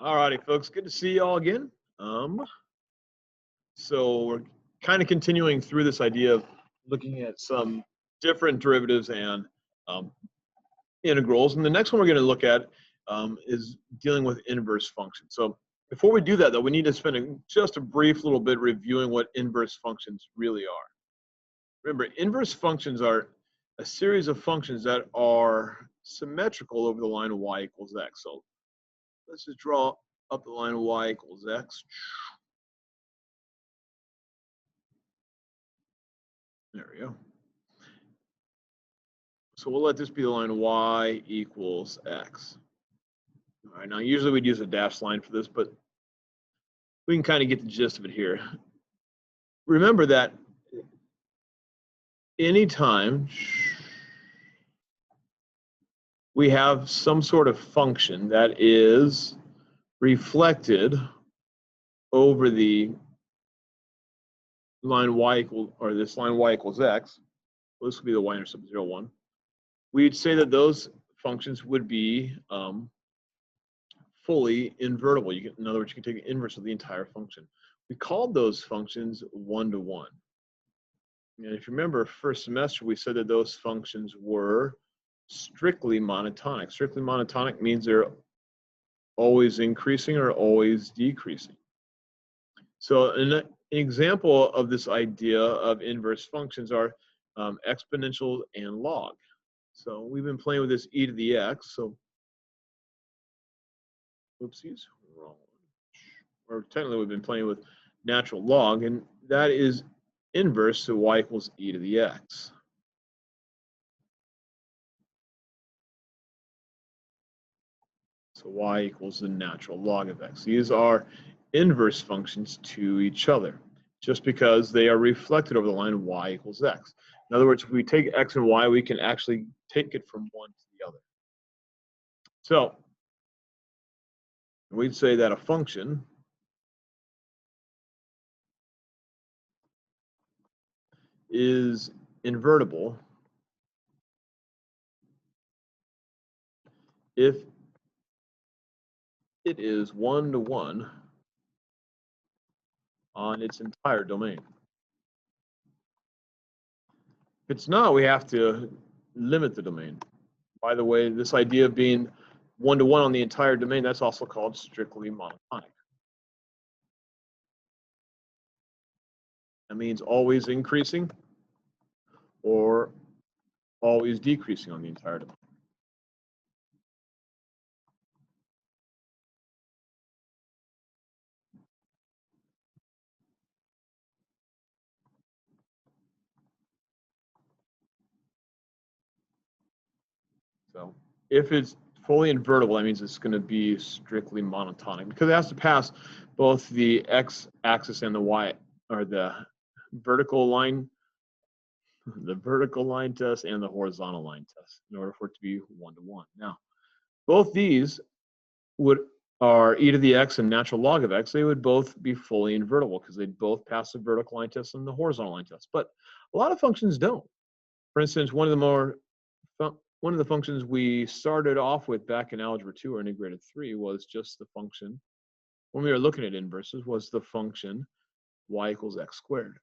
All righty, folks. Good to see you all again. So we're kind of continuing through this idea of looking at some different derivatives and um, integrals. And the next one we're going to look at is dealing with inverse functions. So before we do that, though, we need to spend just a brief little bit reviewing what inverse functions really are. Remember, inverse functions are a series of functions that are symmetrical over the line of y equals x. So let's just draw up the line of y equals x. There we go. So we'll let this be the line y equals x. All right, now usually we'd use a dashed line for this, but we can kind of get the gist of it here. Remember that anytime we have some sort of function that is reflected over the line y equals, or this line y equals x, well, this would be the y-intercept 0, 1, we'd say that those functions would be fully invertible. In other words, you can take the inverse of the entire function. We called those functions one-to-one. And if you remember, first semester, we said that those functions were strictly monotonic. Strictly monotonic means they're always increasing or always decreasing. So an example of this idea of inverse functions are exponential and log. So we've been playing with this e to the x. So, oopsies, wrong one. Or technically, we've been playing with natural log, and that is inverse to y equals e to the x. So y equals the natural log of x. These are inverse functions to each other, just because they are reflected over the line of y equals x. In other words, if we take x and y, we can actually take it from one to the other. So we'd say that a function is invertible if it is one-to-one on its entire domain. If it's not, we have to limit the domain. By the way, this idea of being one-to-one on the entire domain, that's also called strictly monotonic. That means always increasing or always decreasing on the entire domain. So if it's fully invertible, that means it's going to be strictly monotonic because it has to pass both the x-axis and the y, or the vertical line test and the horizontal line test in order for it to be one-to-one. Now, both these are e to the x and natural log of x. They would both be fully invertible because they'd both pass the vertical line test and the horizontal line test. But a lot of functions don't. For instance, one of the functions we started off with back in Algebra 2 or Integrated 3 was just the function, when we were looking at inverses, was the function y equals x squared.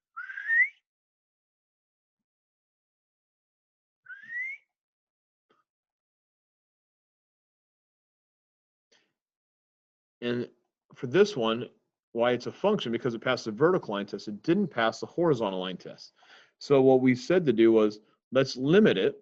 And for this one, why it's a function, because it passed the vertical line test, it didn't pass the horizontal line test. So what we said to do was, let's limit it,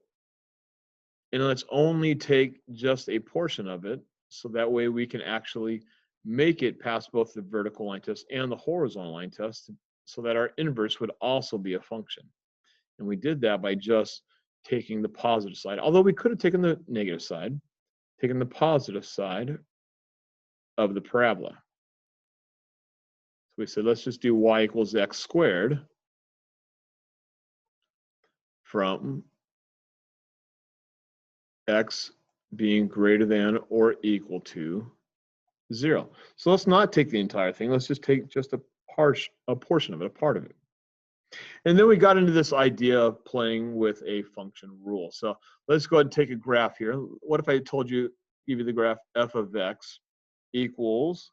and let's only take just a portion of it, so that way we can actually make it pass both the vertical line test and the horizontal line test, so that our inverse would also be a function. And we did that by just taking the positive side, although we could have taken the negative side, taken the positive side of the parabola. So we said, let's just do y equals x squared from x being greater than or equal to 0. So let's not take the entire thing. Let's just take just a portion of it, a part of it. And then we got into this idea of playing with a function rule. So let's go ahead and take a graph here. What if I told you, give you the graph f of x equals,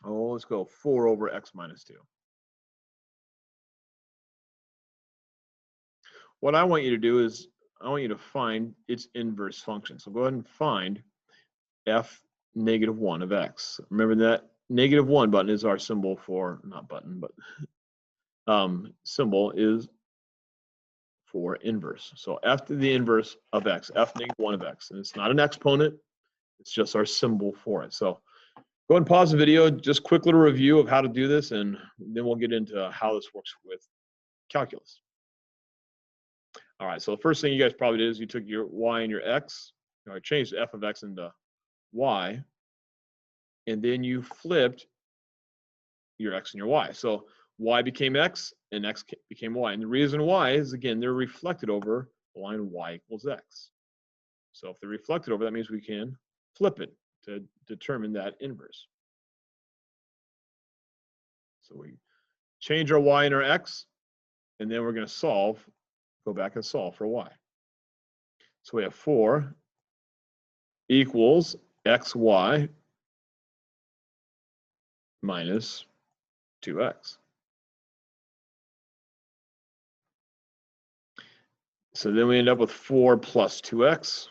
oh, let's go 4 over x minus 2. What I want you to do is I want you to find its inverse function. So go ahead and find f negative 1 of x. Remember that negative 1 button is our symbol for, not button, but symbol is for inverse. So f to the inverse of x, f negative 1 of x. And it's not an exponent, it's just our symbol for it. So go ahead and pause the video, just quick little review of how to do this, and then we'll get into how this works with calculus. All right, so the first thing you guys probably did is you took your y and your x, changed f of x into y, and then you flipped your x and your y. So y became x and x became y. And the reason why is, again, they're reflected over the line y equals x. So if they're reflected over, that means we can flip it to determine that inverse. So we change our y and our x, and then we're going to go back and solve for y. So we have 4 equals xy minus 2x. So then we end up with 4 plus 2x.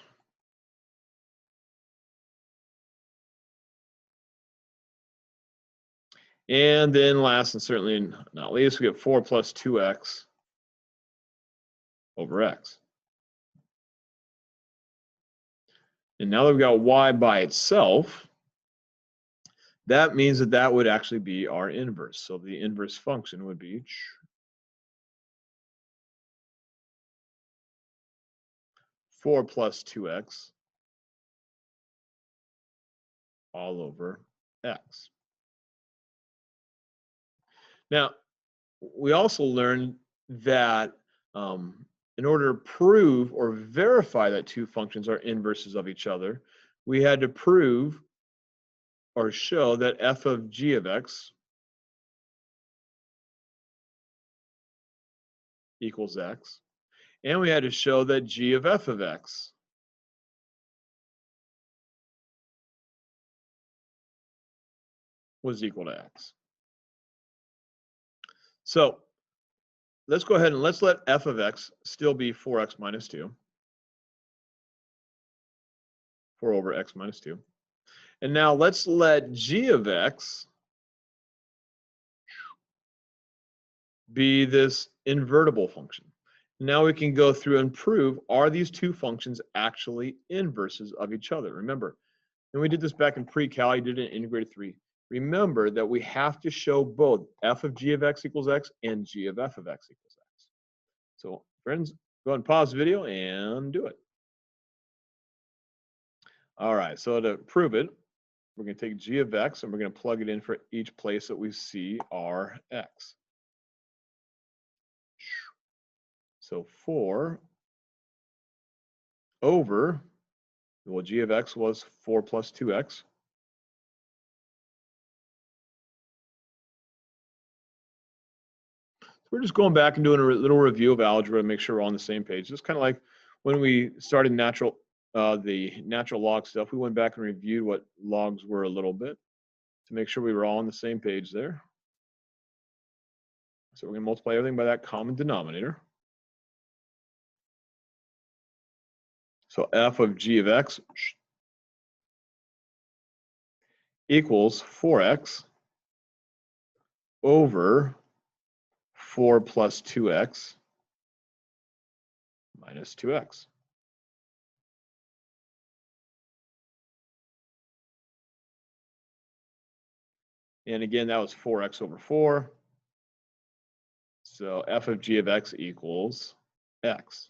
And then last and certainly not least, we get 4 plus 2x over x. And now that we've got y by itself, that means that that would actually be our inverse. So the inverse function would be 4 plus 2x all over x. Now, we also learned that in order to prove or verify that two functions are inverses of each other, we had to prove or show that f of g of x equals x, and we had to show that g of f of x was equal to x. So let's go ahead and let's let f of x still be 4x minus 2, 4 over x minus 2. And now let's let g of x be this invertible function. Now we can go through and prove, are these two functions actually inverses of each other? Remember, and we did this back in pre-cal, you did it in integrated 3. Remember that we have to show both f of g of x equals x and g of f of x equals x. So friends, go ahead and pause the video and do it. All right, so to prove it, we're going to take g of x and we're going to plug it in for each place that we see our x. So 4 over, well, g of x was 4 plus 2x. We're just going back and doing a little review of algebra to make sure we're on the same page. Just kind of like when we started the natural log stuff, we went back and reviewed what logs were a little bit to make sure we were all on the same page there. So we're going to multiply everything by that common denominator. So f of g of x equals 4x over 4 plus 2x minus 2x. And again, that was 4x over 4. So f of g of x equals x.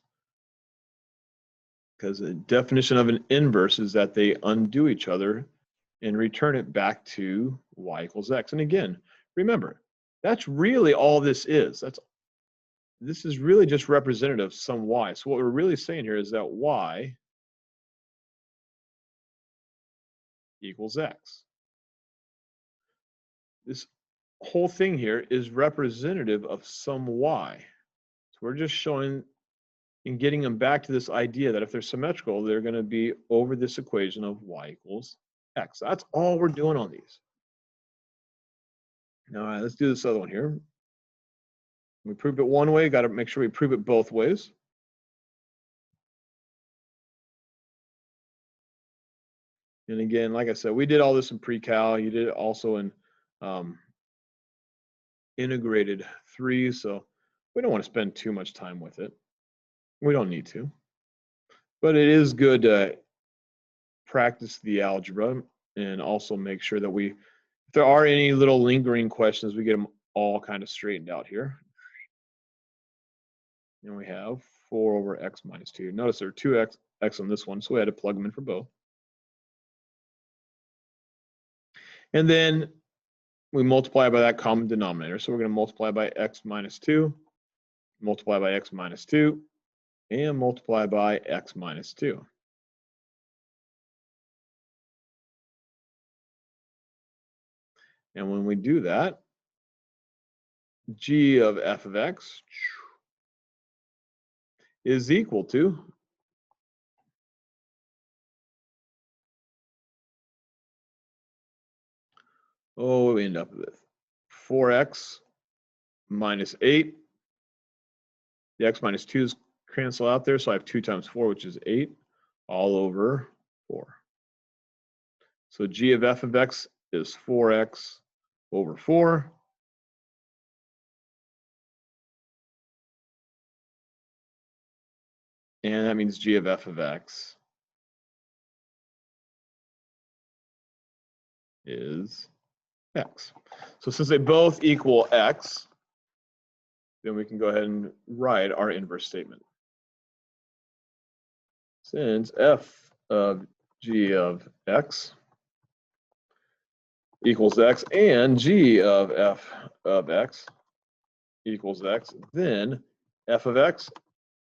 Because the definition of an inverse is that they undo each other and return it back to y equals x. And again, remember, that's really all this is. This is really just representative of some y. So what we're really saying here is that y equals x. This whole thing here is representative of some y. So we're just showing and getting them back to this idea that if they're symmetrical, they're going to be over this equation of y equals x. That's all we're doing on these. All right, let's do this other one here. We proved it one way, got to make sure we prove it both ways. And again, like I said, we did all this in pre-cal. You did it also in integrated 3, so we don't want to spend too much time with it. We don't need to. But it is good to practice the algebra and also make sure that if there are any little lingering questions, we get them all kind of straightened out here. And we have 4 over x minus 2. Notice there are 2x on this one, so we had to plug them in for both. And then we multiply by that common denominator. So we're going to multiply by x minus 2, multiply by x minus 2, and multiply by x minus 2. And when we do that, g of f of x is equal to we end up with 4x minus 8. The x minus 2's cancel out there, so I have 2 times 4, which is 8, all over 4. So g of f of x is 4x over 4. And that means g of f of x is x. So since they both equal x, then we can go ahead and write our inverse statement. Since f of g of x equals x and g of f of x equals x, then f of x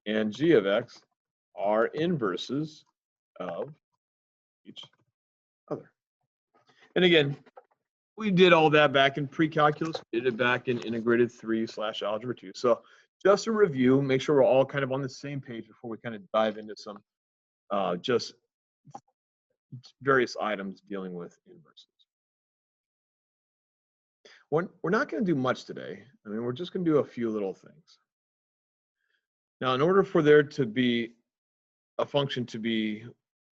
and g of x are inverses of each other. And again, we did all that back in pre-calculus. We did it back in integrated 3/algebra 2. So just a review, make sure we're all kind of on the same page before we kind of dive into some just various items dealing with inverses. We're not going to do much today. I mean, we're just going to do a few little things. Now, in order for there to be a function to be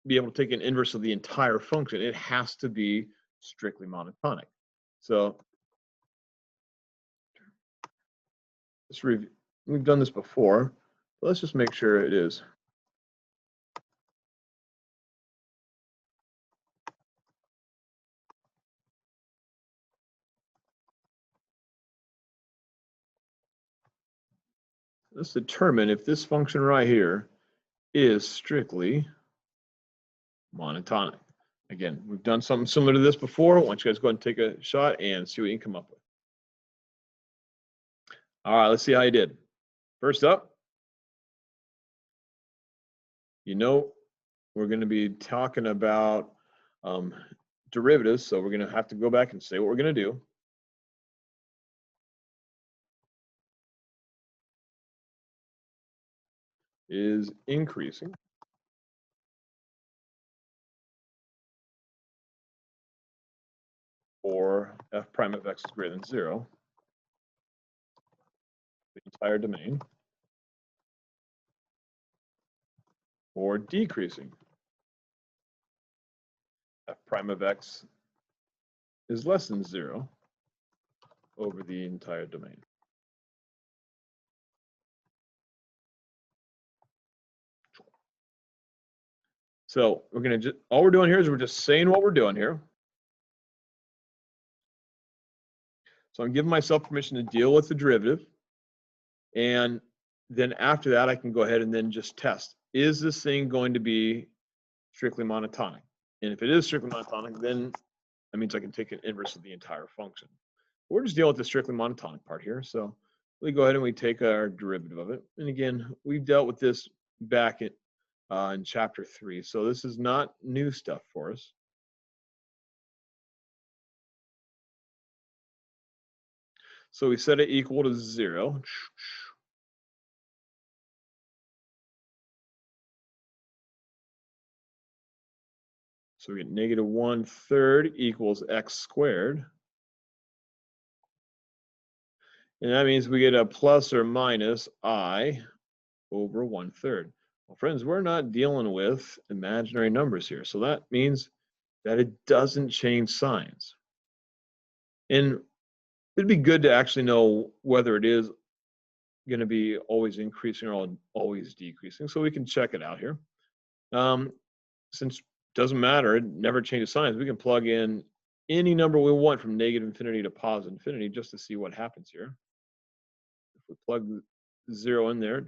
able to take an inverse of the entire function, it has to be strictly monotonic. So we've done this before. But let's just make sure it is. Let's determine if this function right here is strictly monotonic. Again, we've done something similar to this before. Why don't you guys go ahead and take a shot and see what you can come up with. All right, let's see how you did. First up, we're going to be talking about derivatives, so we're going to have to go back and say what we're going to do. Is increasing for f prime of x is greater than 0, the entire domain, or decreasing f prime of x is less than 0 over the entire domain. So we're going to all we're doing here is we're just saying what we're doing here. So I'm giving myself permission to deal with the derivative. And then after that, I can go ahead and then just test. Is this thing going to be strictly monotonic? And if it is strictly monotonic, then that means I can take an inverse of the entire function. We're just dealing with the strictly monotonic part here. So we go ahead and we take our derivative of it. And again, we've dealt with this back in chapter 3. So this is not new stuff for us. So we set it equal to 0. So we get negative 1/3 equals x squared. And that means we get a plus or minus I over 1/3. Well, friends, we're not dealing with imaginary numbers here. So that means that it doesn't change signs. And it'd be good to actually know whether it is going to be always increasing or always decreasing. So we can check it out here. Since it doesn't matter, it never changes signs, we can plug in any number we want from negative infinity to positive infinity just to see what happens here. If we plug 0 in there,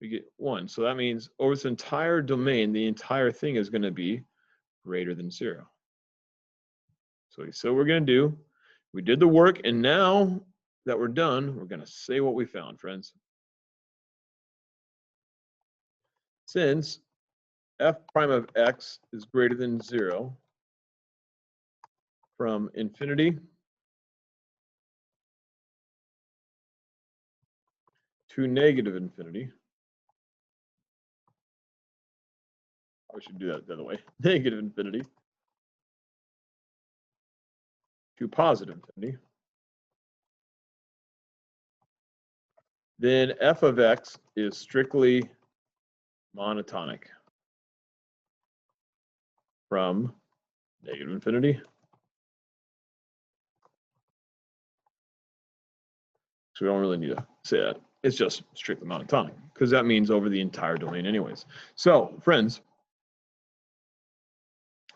we get 1. So that means over this entire domain, the entire thing is going to be greater than 0. So we're going to do, we did the work, and now that we're done, we're going to say what we found, friends. Since f prime of x is greater than 0 from infinity to negative infinity, I should do that the other way, negative infinity to positive infinity, then f of x is strictly monotonic from negative infinity. So we don't really need to say that. It's just strictly monotonic because that means over the entire domain anyways. So friends,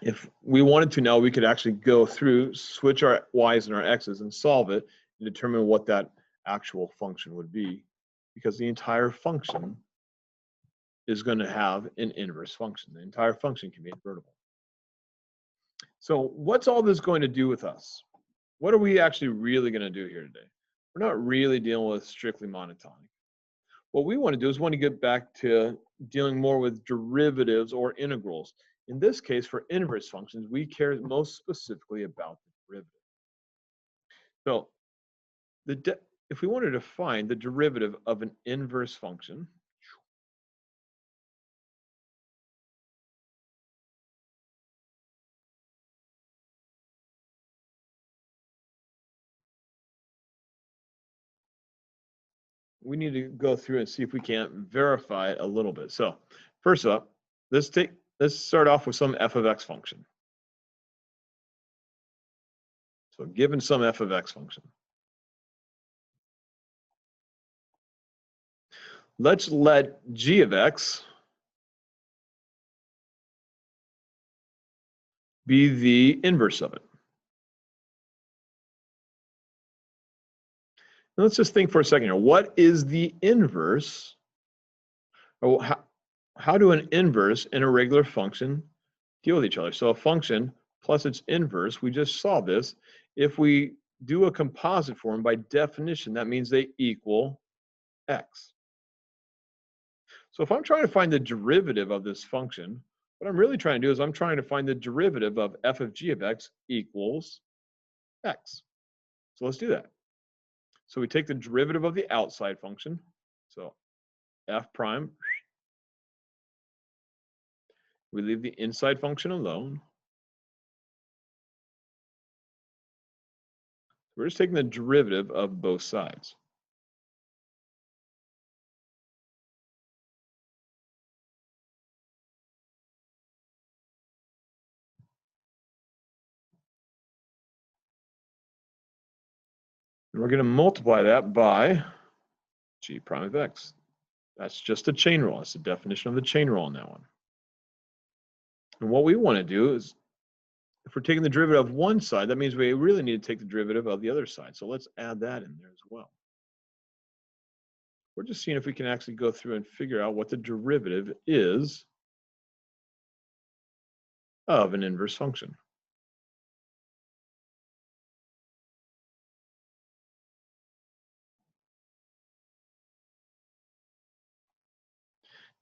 if we wanted to now, we could actually go through, switch our y's and our x's and solve it and determine what that actual function would be, because the entire function is going to have an inverse function. The entire function can be invertible. So what's all this going to do with us? What are we actually really going to do here today? We're not really dealing with strictly monotonic. What we want to do is want to get back to dealing more with derivatives or integrals. In this case, for inverse functions, we care most specifically about the derivative. So if we wanted to find the derivative of an inverse function, we need to go through and see if we can't verify it a little bit. So first up, let's start off with some f of x function. So given some f of x function, let's let g of x be the inverse of it. Now let's just think for a second here. What is the inverse? Or how do an inverse and a regular function deal with each other? So a function plus its inverse, we just saw this. If we do a composite form, by definition, that means they equal x. So if I'm trying to find the derivative of this function, what I'm really trying to do is I'm trying to find the derivative of f of g of x equals x. So let's do that. So we take the derivative of the outside function. So f prime, we leave the inside function alone. We're just taking the derivative of both sides. And we're going to multiply that by g prime of x. That's just a chain rule. That's the definition of the chain rule on that one. And what we want to do is, if we're taking the derivative of one side, that means we really need to take the derivative of the other side. So let's add that in there as well. We're just seeing if we can actually go through and figure out what the derivative is of an inverse function.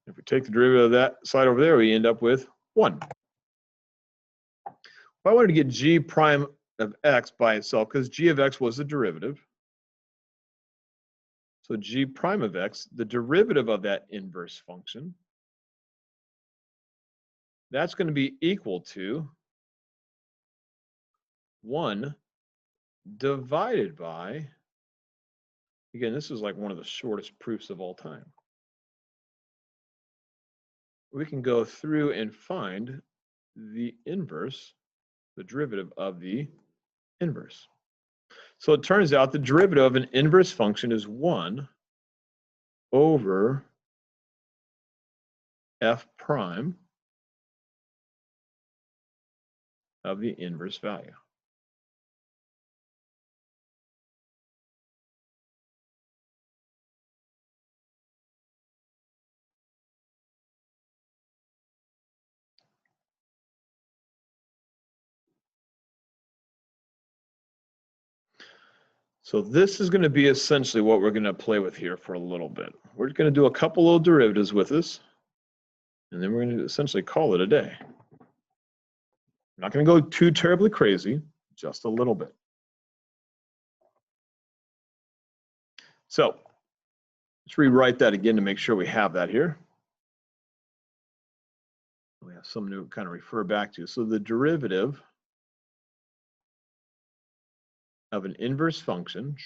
If we take the derivative of that side over there, we end up with 1. If I wanted to get g prime of x by itself, because g of x was the derivative, so g prime of x, the derivative of that inverse function, that's going to be equal to 1 divided by, again, this is like one of the shortest proofs of all time. We can go through and find the inverse, the derivative of the inverse. So it turns out the derivative of an inverse function is 1 over f prime of the inverse value. So this is going to be essentially what we're going to play with here for a little bit. We're going to do a couple little derivatives with this, and then we're going to essentially call it a day. I'm not going to go too terribly crazy, just a little bit. So let's rewrite that again to make sure we have that here. We have something to kind of refer back to. So the derivative of an inverse function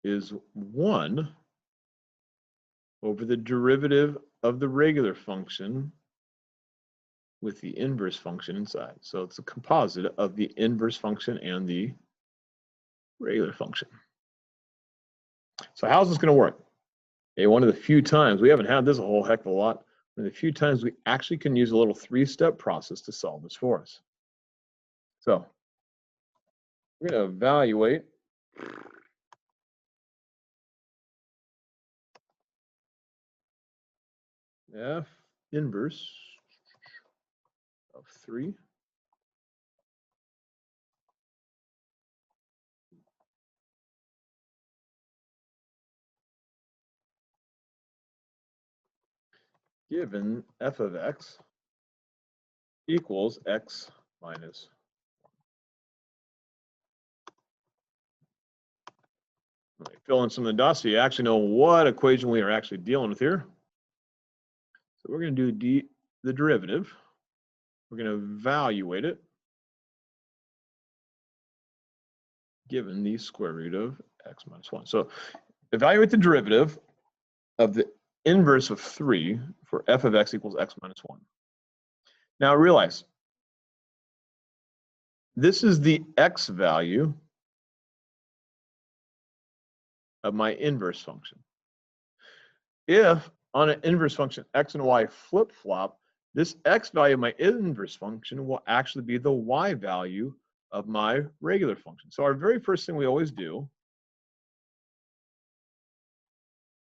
is 1 over the derivative of the regular function with the inverse function inside. So it's a composite of the inverse function and the regular function. So how's this going to work? Okay, one of the few times, we haven't had this a whole heck of a lot, one of the few times we actually can use a little 3-step process to solve this for us. So we're going to evaluate f inverse of 3 given f of x equals x minus 1. Fill in some of the dots so you actually know what equation we are actually dealing with here. So we're going to do the derivative. We're going to evaluate it given the square root of x minus 1. So evaluate the derivative of the inverse of 3 for f of x equals x minus 1. Now realize, this is the x value of my inverse function. If on an inverse function x and y flip-flop, this x value of my inverse function will actually be the y value of my regular function. So our very first thing we always do,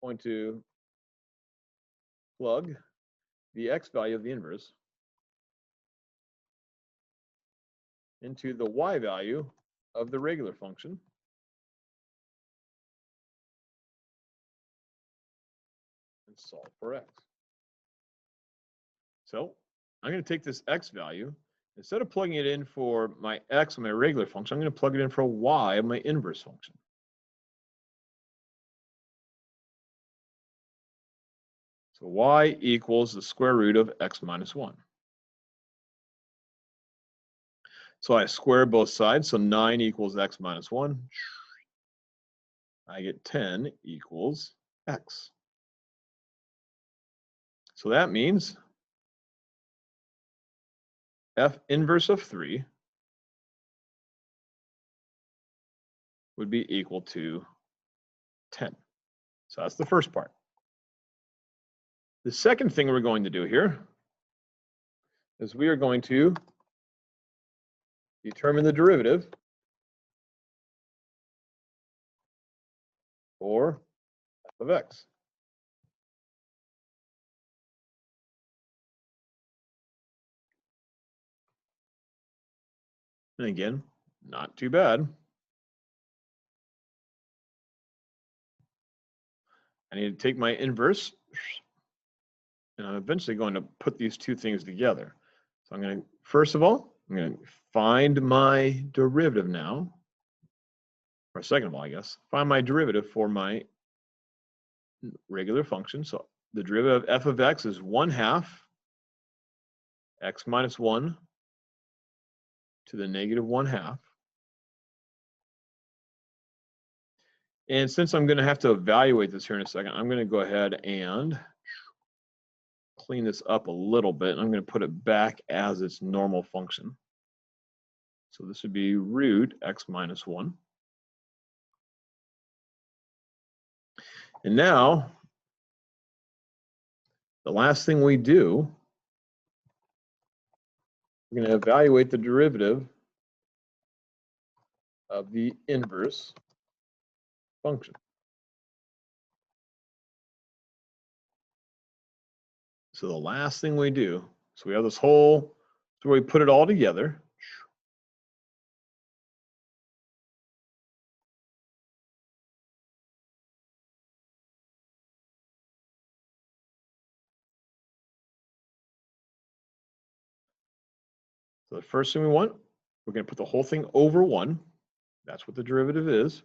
I'm going to plug the x value of the inverse into the y value of the regular function. And solve for x. So I'm going to take this x value, instead of plugging it in for my x of my regular function, I'm going to plug it in for y of my inverse function. So y equals the square root of x minus 1. So I square both sides, so 9 equals x minus 1. I get 10 equals x. So that means f inverse of 3 would be equal to 10. So that's the first part. The second thing we're going to do here is we are going to determine the derivative for f of x. And again, not too bad. I need to take my inverse, and I'm eventually going to put these two things together. So I'm going to, first of all, I'm going to find my derivative now, or second of all, I guess, find my derivative for my regular function. So the derivative of f of x is 1/2 x minus 1 to the negative 1/2. And since I'm going to have to evaluate this here in a second, I'm going to go ahead and clean this up a little bit. I'm going to put it back as its normal function. So this would be root x minus 1. And now, the last thing we do, we're going to evaluate the derivative of the inverse function. So the last thing we do, so we have this whole, so we put it all together. So the first thing we want, we're going to put the whole thing over 1. That's what the derivative is.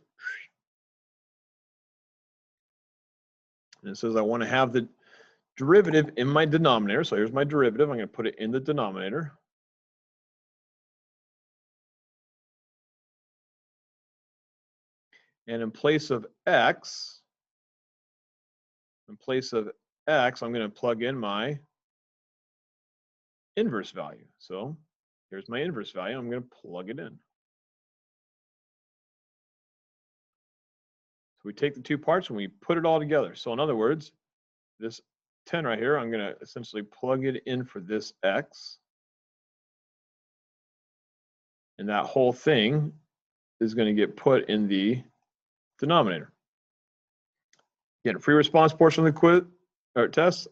And it says I want to have the derivative in my denominator. So here's my derivative. I'm going to put it in the denominator. And in place of x, I'm going to plug in my inverse value. So here's my inverse value. I'm going to plug it in. So we take the two parts and we put it all together. So in other words, this 10 right here, I'm going to essentially plug it in for this x. And that whole thing is going to get put in the denominator. Again, free response portion of the quiz or test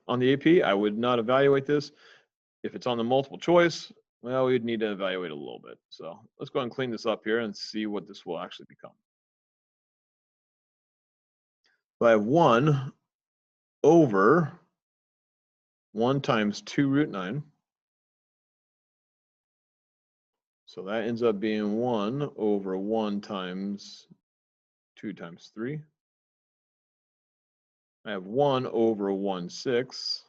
on the AP, I would not evaluate this. If it's on the multiple choice, well, we'd need to evaluate a little bit. So let's go ahead and clean this up here and see what this will actually become. So I have 1 over 1 times 2 root 9. So that ends up being 1 over 1 times 2 times 3. I have 1 over 1/6,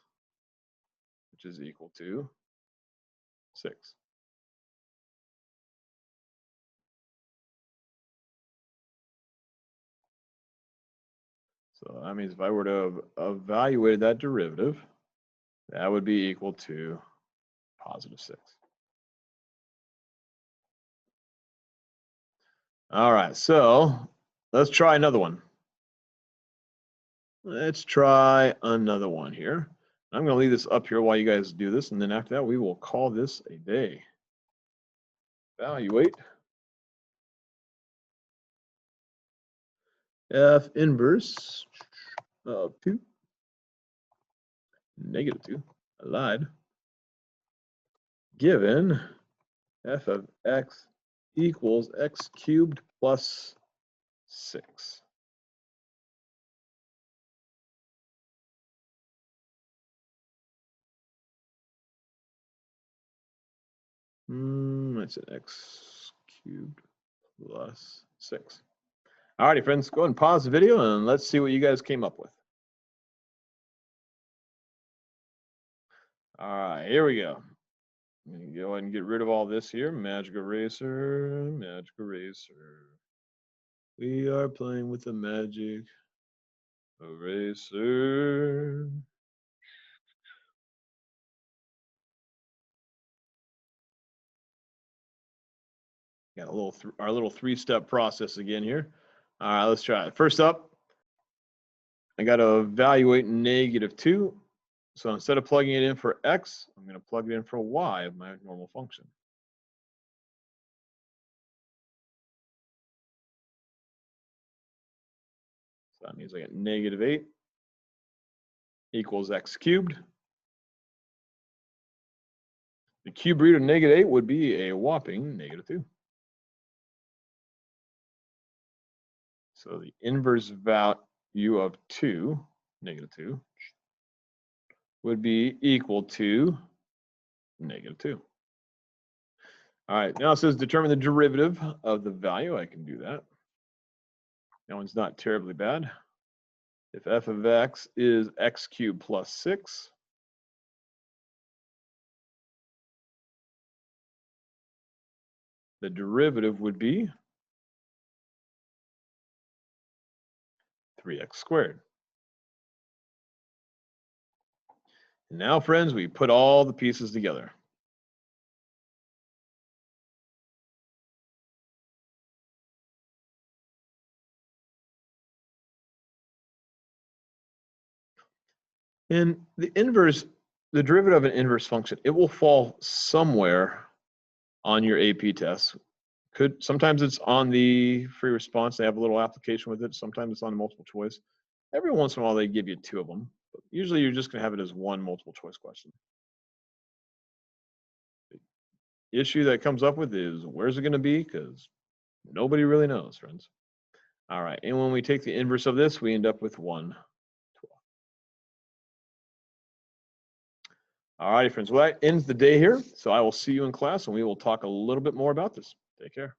which is equal to 6. So that means if I were to evaluate that derivative, that would be equal to positive 6. All right, so let's try another one. Let's try another one here. I'm going to leave this up here while you guys do this, and then after that, we will call this a day. Evaluate f inverse of 2, negative 2, I lied, given f of x equals x cubed plus 6. That's an x cubed plus 6. All righty, friends, go ahead and pause the video and let's see what you guys came up with. All right, here we go. I'm going to go ahead and get rid of all this here. Magic eraser, magic eraser. We are playing with the magic eraser. Got a little our little 3-step process again here. All right, let's try it. First up, I got to evaluate negative 2. So instead of plugging it in for x, I'm going to plug it in for y of my normal function. So that means I get negative 8 equals x cubed. The cube root of negative 8 would be a whopping negative 2. So the inverse value of 2, negative 2, would be equal to negative 2. All right, now it says determine the derivative of the value. I can do that. That one's not terribly bad. If f of x is x cubed plus 6, the derivative would be 3x squared. And now, friends, we put all the pieces together. And the derivative of an inverse function, it will fall somewhere on your AP test. Sometimes it's on the free response. They have a little application with it. Sometimes it's on multiple choice. Every once in a while, they give you 2 of them. But usually, you're just going to have it as one multiple choice question. The issue that comes up with is where's it going to be? Because nobody really knows, friends. All right. And when we take the inverse of this, we end up with 1/12. All righty, friends. Well, that ends the day here. So I will see you in class, and we will talk a little bit more about this. Take care.